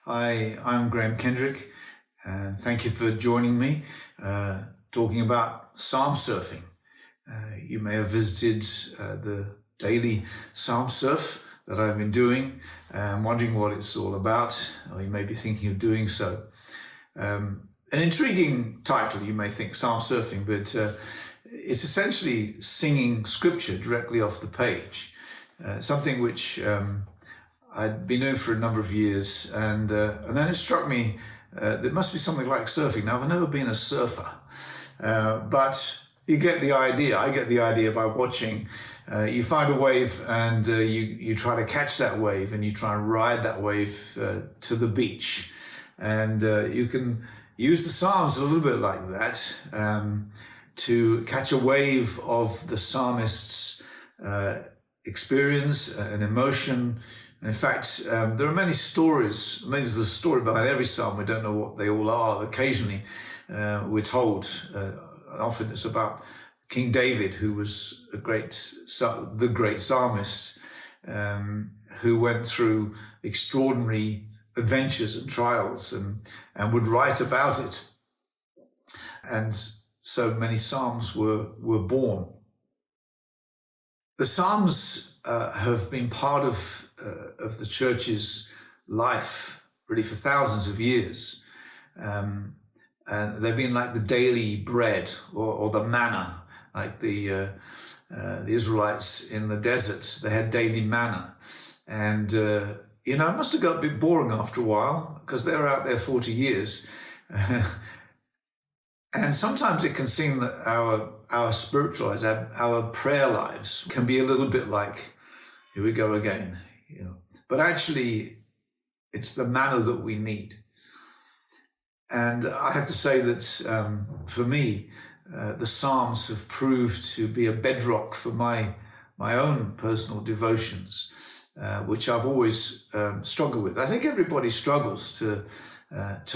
Hi, I'm Graham Kendrick, and thank you for joining me talking about Psalmsurfing. You may have visited the daily Psalm surf that I've been doing and wondering what it's all about, or you may be thinking of doing so. An intriguing title, you may think, Psalmsurfing, but it's essentially singing scripture directly off the page, something which I'd been doing for a number of years, and then it struck me there must be something like surfing. Now, I've never been a surfer, but you get the idea. I get the idea by watching. You find a wave and you try to catch that wave, and you try and ride that wave to the beach. And you can use the Psalms a little bit like that to catch a wave of the psalmist's experience and emotion. And in fact, there are many stories. I mean, there's a story behind every psalm. We don't know what they all are. Occasionally, we're told. Often it's about King David, who was the great psalmist, who went through extraordinary adventures and trials, and would write about it. And so many psalms were born. The Psalms have been part of the church's life really for thousands of years. And they've been like the daily bread or the manna, like the Israelites in the desert. They had daily manna. And, it must have got a bit boring after a while because they were out there 40 years. And sometimes it can seem that our spiritual lives, our prayer lives can be a little bit like, here we go again, But actually, it's the manna that we need. And I have to say that for me, the Psalms have proved to be a bedrock for my own personal devotions, which I've always struggled with. I think everybody struggles to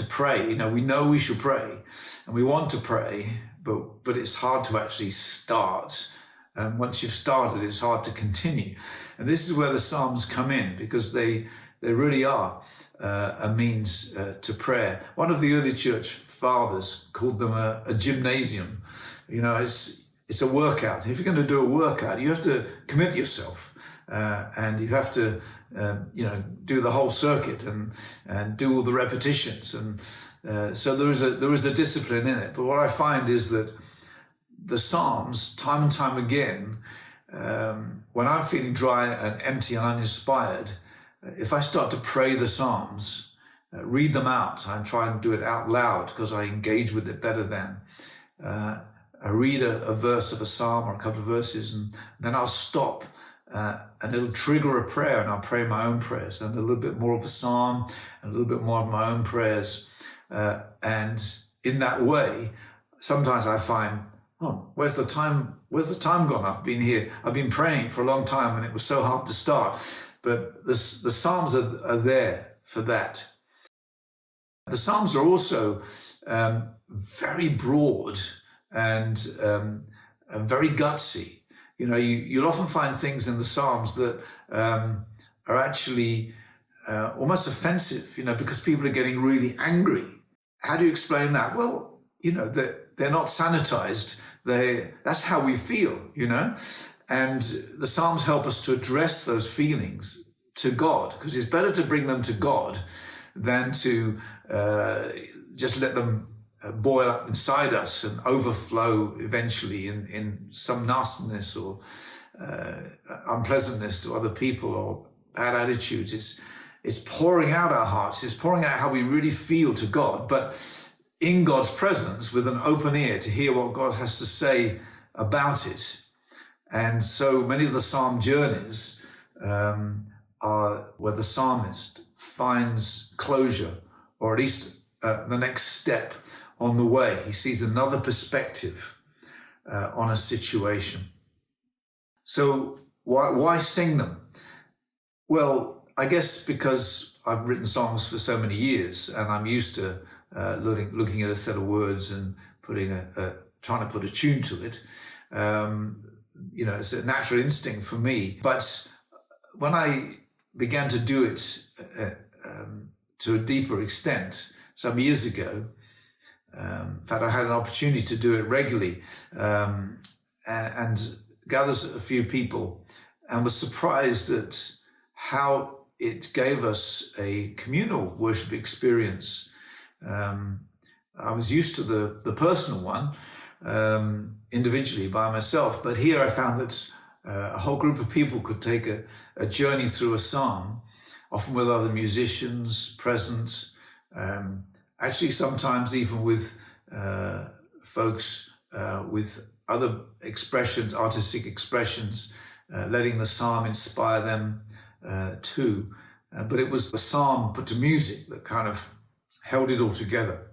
pray. We know we should pray and we want to pray, but it's hard to actually start. And once you've started, it's hard to continue. And this is where the Psalms come in, because they really are a means to prayer. One of the early church fathers called them a gymnasium. It's a workout. If you're going to do a workout, you have to commit yourself. And you have to, do the whole circuit and do all the repetitions. And so there is a discipline in it. But what I find is that the Psalms, time and time again, when I'm feeling dry and empty and uninspired, if I start to pray the Psalms, read them out, I try and do it out loud because I engage with it better then. I read a verse of a psalm or a couple of verses, and then I'll stop. And it'll trigger a prayer, and I'll pray my own prayers, and a little bit more of a psalm, and a little bit more of my own prayers. And in that way, sometimes I find, where's the time gone? I've been here. I've been praying for a long time, and it was so hard to start. But the Psalms are there for that. The Psalms are also very broad and very gutsy. You'll often find things in the Psalms that are actually almost offensive, because people are getting really angry. How do you explain that? Well, they're not sanitized. That's how we feel, And the Psalms help us to address those feelings to God, because it's better to bring them to God than to just let them boil up inside us and overflow eventually in some nastiness or unpleasantness to other people or bad attitudes. It's pouring out our hearts. It's pouring out how we really feel to God, but in God's presence with an open ear to hear what God has to say about it. And so many of the Psalm journeys are where the psalmist finds closure, or at least the next step on the way. He sees another perspective on a situation. So why sing them? Well, I guess because I've written songs for so many years, and I'm used to looking at a set of words and trying to put a tune to it. It's a natural instinct for me. But when I began to do it to a deeper extent some years ago. In fact, I had an opportunity to do it regularly and gather a few people, and was surprised at how it gave us a communal worship experience. I was used to the personal one, individually by myself, but here I found that a whole group of people could take a journey through a psalm, often with other musicians present, actually sometimes even with folks with other expressions, artistic expressions, letting the psalm inspire them too. But it was the psalm put to music that kind of held it all together.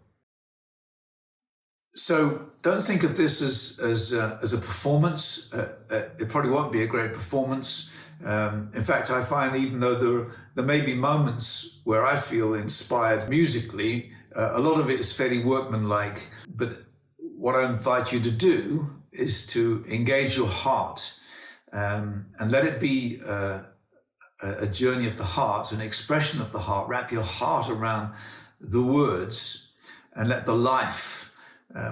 So don't think of this as a performance. It probably won't be a great performance. In fact, I find even though there may be moments where I feel inspired musically, a lot of it is fairly workmanlike. But what I invite you to do is to engage your heart and let it be a journey of the heart, an expression of the heart. Wrap your heart around the words and let the life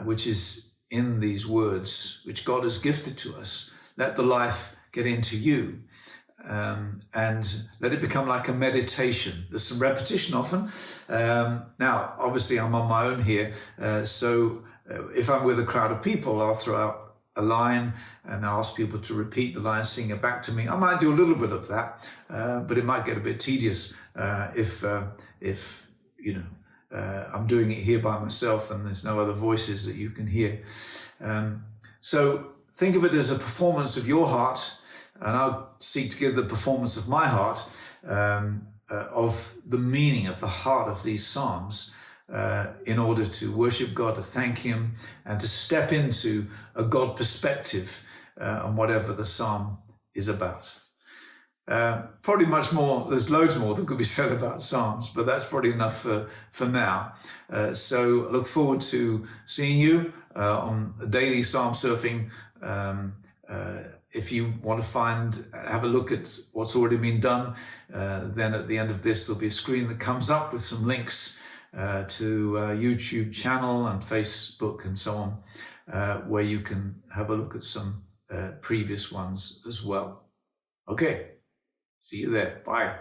which is in these words, which God has gifted to us, let the life get into you, and let it become like a meditation. There's some repetition often. Now, obviously, I'm on my own here, so if I'm with a crowd of people, I'll throw out a line and ask people to repeat the line, sing it back to me. I might do a little bit of that, but it might get a bit tedious if you know, I'm doing it here by myself and there's no other voices that you can hear. So think of it as a performance of your heart, and I'll seek to give the performance of my heart, of the meaning of the heart of these psalms, in order to worship God, to thank Him, and to step into a God perspective on whatever the psalm is about. Probably much more, there's loads more that could be said about Psalms, but that's probably enough for now. So I look forward to seeing you on a daily Psalmsurfing. If you want to have a look at what's already been done, then at the end of this, there'll be a screen that comes up with some links to YouTube channel and Facebook and so on, where you can have a look at some previous ones as well. Okay. See you there. Bye.